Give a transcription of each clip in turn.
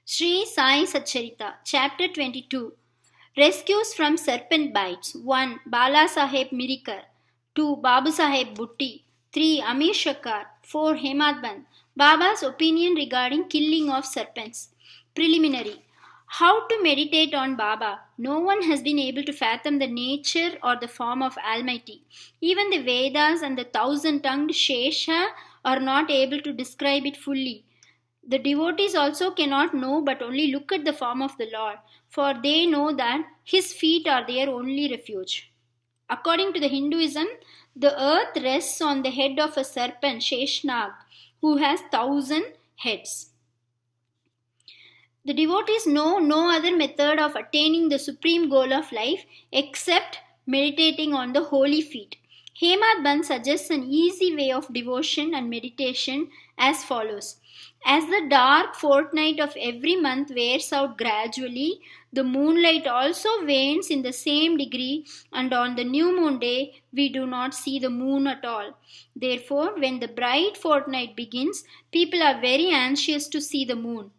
Sri Sai Satcharita, Chapter 22. Rescues from Serpent Bites. 1. Bala Saheb Mirikar. 2. Babu Saheb Bhutti. 3. Amir Shakar. 4. Hemad Band. Baba's opinion regarding killing of serpents. Preliminary. How to meditate on Baba? No one has been able to fathom the nature or the form of Almighty. Even the Vedas and the thousand-tongued Shesha are not able to describe it fully. The devotees also cannot know but only look at the form of the Lord, for they know that His feet are their only refuge. According to the Hinduism, the earth rests on the head of a serpent, Sheshnag, who has 1,000 heads. The devotees know no other method of attaining the supreme goal of life except meditating on the holy feet. Hemad Band suggests an easy way of devotion and meditation as follows. As the dark fortnight of every month wears out gradually, the moonlight also wanes in the same degree, and on the new moon day, we do not see the moon at all. Therefore, when the bright fortnight begins, people are very anxious to see the moon.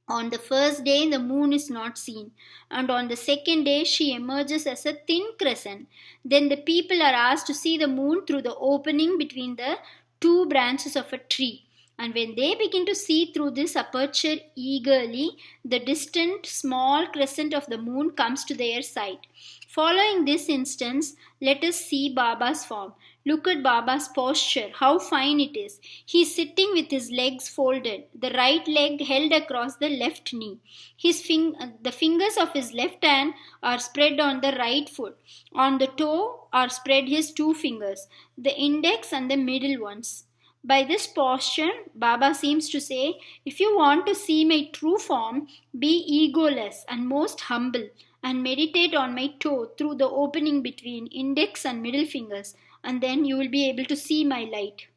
On the first day, the moon is not seen, and on the second day, she emerges as a thin crescent. Then the people are asked to see the moon through the opening between the two branches of a tree. And when they begin to see through this aperture eagerly, the distant small crescent of the moon comes to their sight. Following this instance, let us see Baba's form. Look at Baba's posture, how fine it is. He is sitting with his legs folded, the right leg held across the left knee. The fingers of his left hand are spread on the right foot. On the toe are spread his two fingers, the index and the middle ones. By this posture, Baba seems to say, if you want to see my true form, be egoless and most humble, and meditate on my toe through the opening between index and middle fingers, and then you will be able to see my light.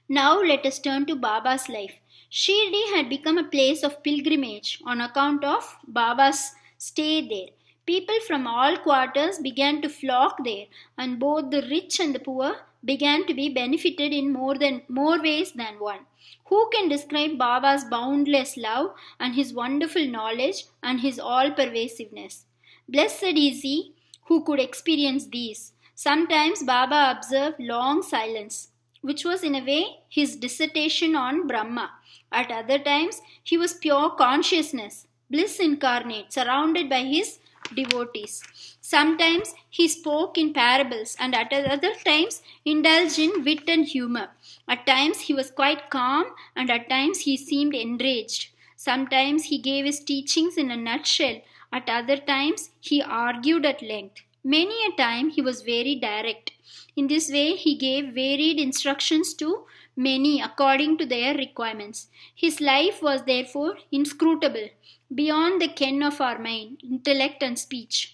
Now let us turn to Baba's life. Shirdi had become a place of pilgrimage on account of Baba's stay there. People from all quarters began to flock there, and both the rich and the poor began to be benefited in more ways than one. Who can describe Baba's boundless love and his wonderful knowledge and his all-pervasiveness? Blessed is he who could experience these. Sometimes Baba observed long silence, which was in a way his dissertation on Brahma. At other times, he was pure consciousness, bliss incarnate, surrounded by his devotees. Sometimes he spoke in parables, and at other times indulged in wit and humor. At times he was quite calm, and at times he seemed enraged. Sometimes he gave his teachings in a nutshell, at other times he argued at length. Many a time he was very direct. In this way he gave varied instructions to many according to their requirements. His life was therefore inscrutable, beyond the ken of our mind, intellect and speech.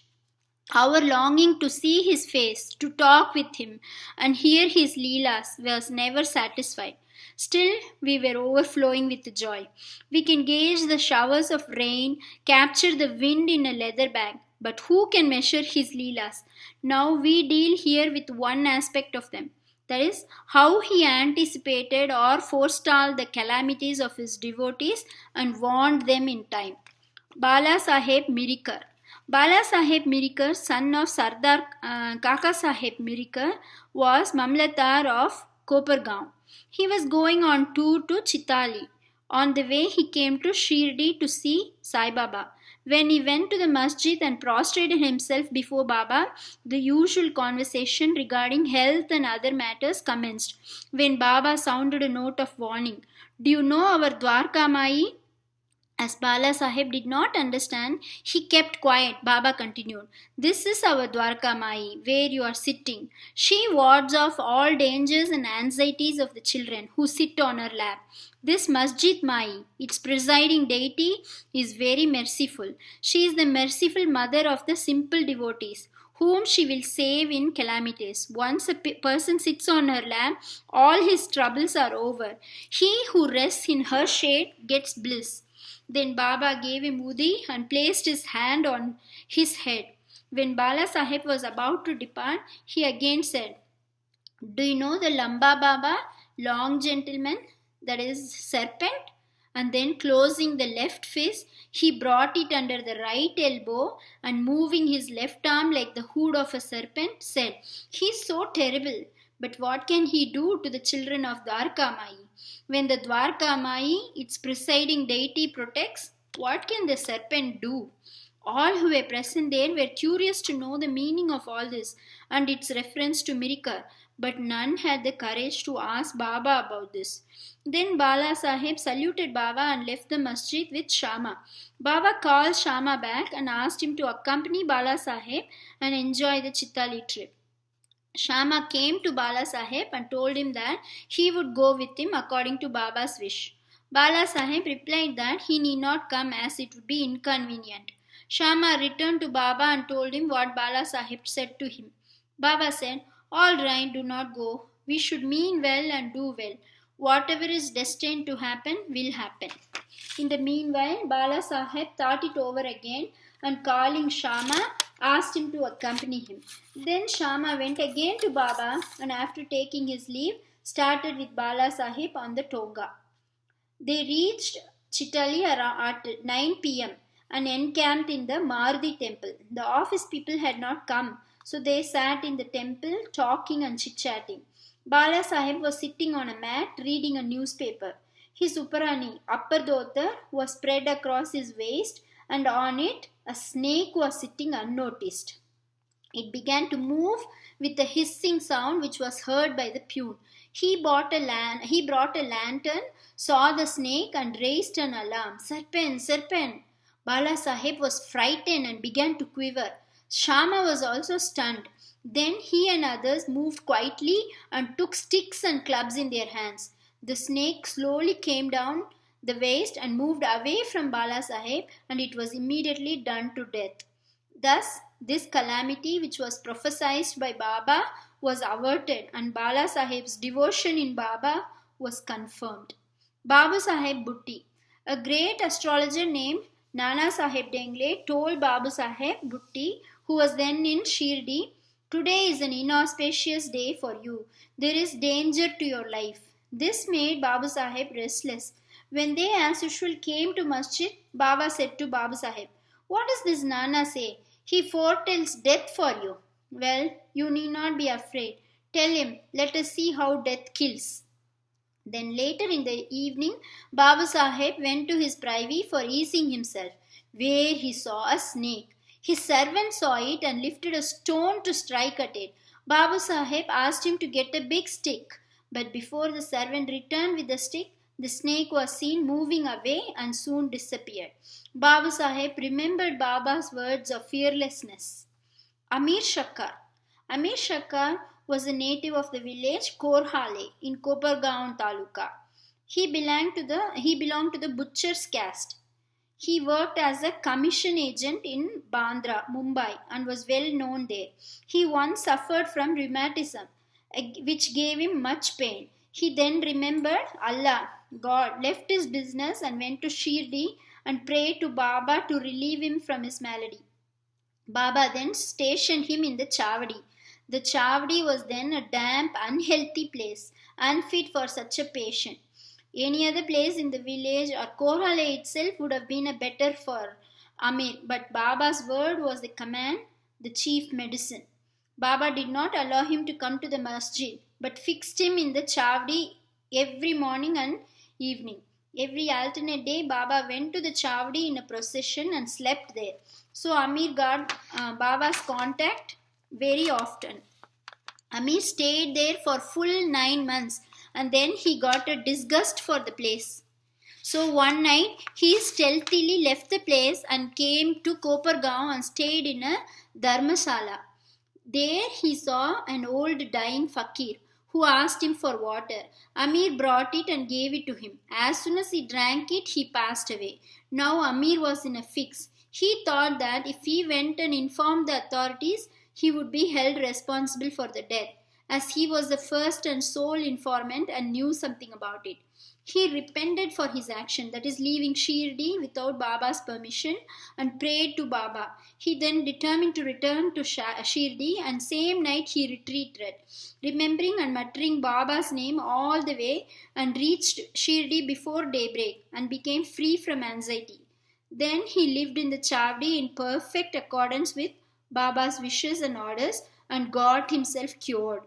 Our longing to see his face, to talk with him, and hear his leelas was never satisfied. Still, we were overflowing with joy. We can gauge the showers of rain, capture the wind in a leather bag, but who can measure his leelas? Now we deal here with one aspect of them. That is, how he anticipated or forestalled the calamities of his devotees and warned them in time. Bala Saheb Mirikar. Bala Saheb Mirikar, son of Sardar Kaka Saheb Mirikar, was Mamlatar of Kopargaon. He was going on tour to Chitali. On the way, he came to Shirdi to see Sai Baba. When he went to the masjid and prostrated himself before Baba, the usual conversation regarding health and other matters commenced. When Baba sounded a note of warning, "Do you know our Dwarka Mai?" As Bala Sahib did not understand, he kept quiet. Baba continued, "This is our Dwarka Mai, where you are sitting. She wards off all dangers and anxieties of the children who sit on her lap. This Masjid Mai, its presiding deity, is very merciful. She is the merciful mother of the simple devotees, whom she will save in calamities. Once a person sits on her lap, all his troubles are over. He who rests in her shade gets bliss." Then Baba gave him Udi and placed his hand on his head. When Bala Sahib was about to depart, he again said, "Do you know the Lamba Baba, long gentleman, that is serpent?" and then closing the left fist, he brought it under the right elbow and moving his left arm like the hood of a serpent, said, "He's so terrible, but what can he do to the children of Dwarkamai? When the Dwarkamai, its presiding deity, protects, what can the serpent do?" All who were present there were curious to know the meaning of all this and its reference to miracle, but none had the courage to ask Baba about this. Then Bala Sahib saluted Baba and left the masjid with Shama. Baba called Shama back and asked him to accompany Bala Sahib and enjoy the Chitali trip. Shama came to Bala Sahib and told him that he would go with him according to Baba's wish. Bala Sahib replied that he need not come as it would be inconvenient. Shama returned to Baba and told him what Bala Sahib said to him. Baba said, "All right, do not go. We should mean well and do well. Whatever is destined to happen will happen." In the meanwhile, Bala Sahib thought it over again and calling Shama, asked him to accompany him. Then Shama went again to Baba and after taking his leave, started with Bala Sahib on the Tonga. They reached Chitali at 9 p.m. and encamped in the Maruti temple. The office people had not come, so they sat in the temple talking and chit-chatting. Bala Sahib was sitting on a mat reading a newspaper. His Uparani, upper dhota, was spread across his waist and on it a snake was sitting unnoticed. It began to move with a hissing sound which was heard by the peon. He brought a lantern, saw the snake and raised an alarm. "Serpent, serpent!" Bala Sahib was frightened and began to quiver. Shama was also stunned. Then he and others moved quietly and took sticks and clubs in their hands. The snake slowly came down the waist and moved away from Bala Sahib, and it was immediately done to death. Thus, this calamity which was prophesied by Baba was averted and Bala Sahib's devotion in Baba was confirmed. Babu Sahib Bhutti, a great astrologer named Nana Sahib Dengle, told Babu Sahib Bhutti, who was then in Shirdi, "Today is an inauspicious day for you. There is danger to your life." This made Babu Sahib restless. When they as usual came to masjid, Baba said to Babu Sahib, "What does this Nana say? He foretells death for you." "Well, you need not be afraid. Tell him, let us see how death kills." Then later in the evening, Babu Sahib went to his privy for easing himself, where he saw a snake. His servant saw it and lifted a stone to strike at it. Babu Sahib asked him to get a big stick, but before the servant returned with the stick, the snake was seen moving away and soon disappeared. Babu Sahib remembered Baba's words of fearlessness. Amir Shakkar. Amir Shakkar was a native of the village Korhale in Kopargaon Taluka. He belonged to the butcher's caste. He worked as a commission agent in Bandra, Mumbai, and was well known there. He once suffered from rheumatism, which gave him much pain. He then remembered Allah, God, left his business and went to Shirdi and prayed to Baba to relieve him from his malady. Baba then stationed him in the Chavadi. The Chavadi was then a damp, unhealthy place, unfit for such a patient. Any other place in the village or Korhale itself would have been a better for Amir, but Baba's word was the command, the chief medicine. Baba did not allow him to come to the masjid, but fixed him in the Chavadi every morning and evening. Every alternate day, Baba went to the Chavadi in a procession and slept there. So Amir got Baba's contact very often. Amir stayed there for full 9 months and then he got a disgust for the place. So one night he stealthily left the place and came to Kopargaon and stayed in a dharmasala. There he saw an old dying fakir who asked him for water. Amir brought it and gave it to him. As soon as he drank it, he passed away. Now Amir was in a fix. He thought that if he went and informed the authorities, he would be held responsible for the death, as he was the first and sole informant and knew something about it. He repented for his action, that is, leaving Shirdi without Baba's permission, and prayed to Baba. He then determined to return to Shirdi, and same night he retreated, remembering and muttering Baba's name all the way, and reached Shirdi before daybreak and became free from anxiety. Then he lived in the Chavdi in perfect accordance with Baba's wishes and orders and got himself cured.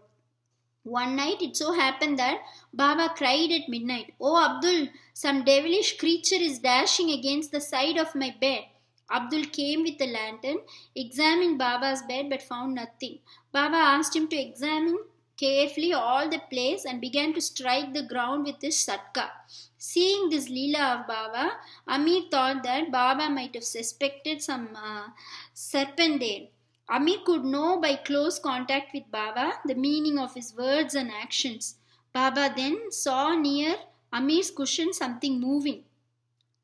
One night it so happened that Baba cried at midnight, "Oh Abdul, some devilish creature is dashing against the side of my bed." Abdul came with a lantern, examined Baba's bed but found nothing. Baba asked him to examine carefully all the place and began to strike the ground with his satka. Seeing this Leela of Baba, Amir thought that Baba might have suspected some serpent there. Amir could know by close contact with Baba the meaning of his words and actions. Baba then saw near Amir's cushion something moving.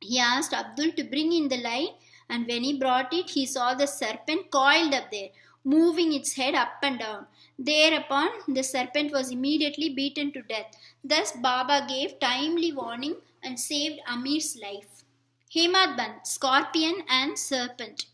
He asked Abdul to bring in the light, and when he brought it, he saw the serpent coiled up there, moving its head up and down. Thereupon, the serpent was immediately beaten to death. Thus, Baba gave timely warning and saved Amir's life. Hemad Band, Scorpion and Serpent.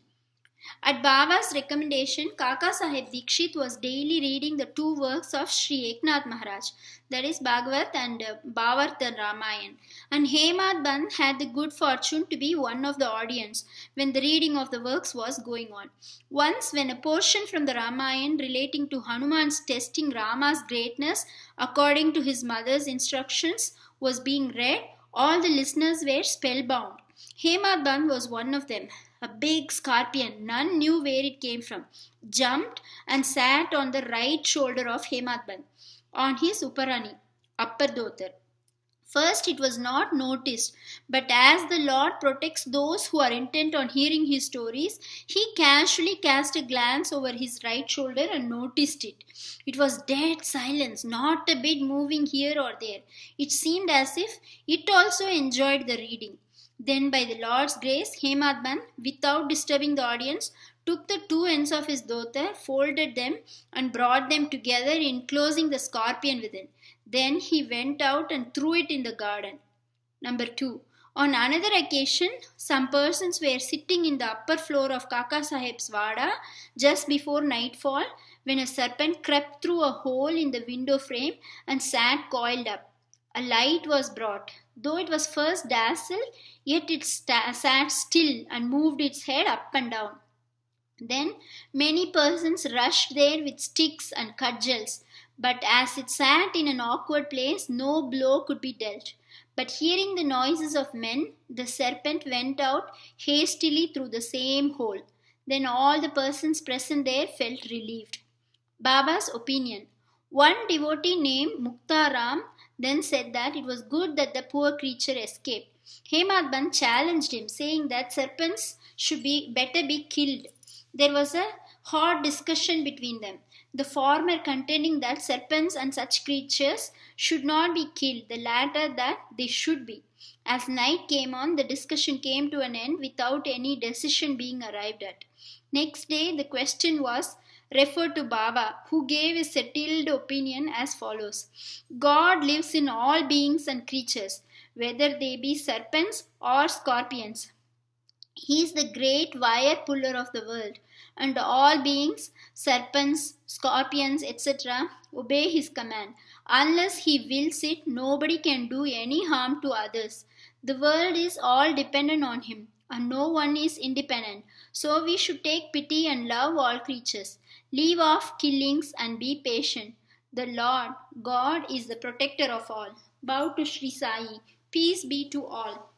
At Baba's recommendation, Kaka Sahib Dikshit was daily reading the two works of Sri Eknath Maharaj, that is Bhagavat and Bhavarta Ramayan. And Hemad Band had the good fortune to be one of the audience when the reading of the works was going on. Once, when a portion from the Ramayan relating to Hanuman's testing Rama's greatness according to his mother's instructions was being read, all the listeners were spellbound. Hemad Band was one of them. A big scorpion, none knew where it came from, jumped and sat on the right shoulder of Hemad Band, on his Uparani, upper dhotar. First it was not noticed, but as the Lord protects those who are intent on hearing his stories, he casually cast a glance over his right shoulder and noticed it. It was dead silence, not a bit moving here or there. It seemed as if it also enjoyed the reading. Then, by the Lord's grace, Hemad Band, without disturbing the audience, took the two ends of his dhotar, folded them, and brought them together, enclosing the scorpion within. Then he went out and threw it in the garden. Number 2. On another occasion, some persons were sitting in the upper floor of Kaka Sahib's Vada just before nightfall when a serpent crept through a hole in the window frame and sat coiled up. A light was brought. Though it was first dazzled, yet it sat still and moved its head up and down. Then many persons rushed there with sticks and cudgels, but as it sat in an awkward place, no blow could be dealt. But hearing the noises of men, the serpent went out hastily through the same hole. Then all the persons present there felt relieved. Baba's opinion. One devotee named Muktaram then said that it was good that the poor creature escaped. Hemad Band challenged him, saying that serpents should better be killed. There was a hot discussion between them, the former contending that serpents and such creatures should not be killed, the latter that they should be. As night came on, the discussion came to an end without any decision being arrived at. Next day, the question was referred to Baba, who gave a settled opinion as follows: God lives in all beings and creatures, whether they be serpents or scorpions. He is the great wire puller of the world, and all beings, serpents, scorpions, etc., obey his command. Unless he wills it, nobody can do any harm to others. The world is all dependent on him, and no one is independent. So we should take pity and love all creatures. Leave off killings and be patient. The Lord, God, is the protector of all. Bow to Sri Sai. Peace be to all.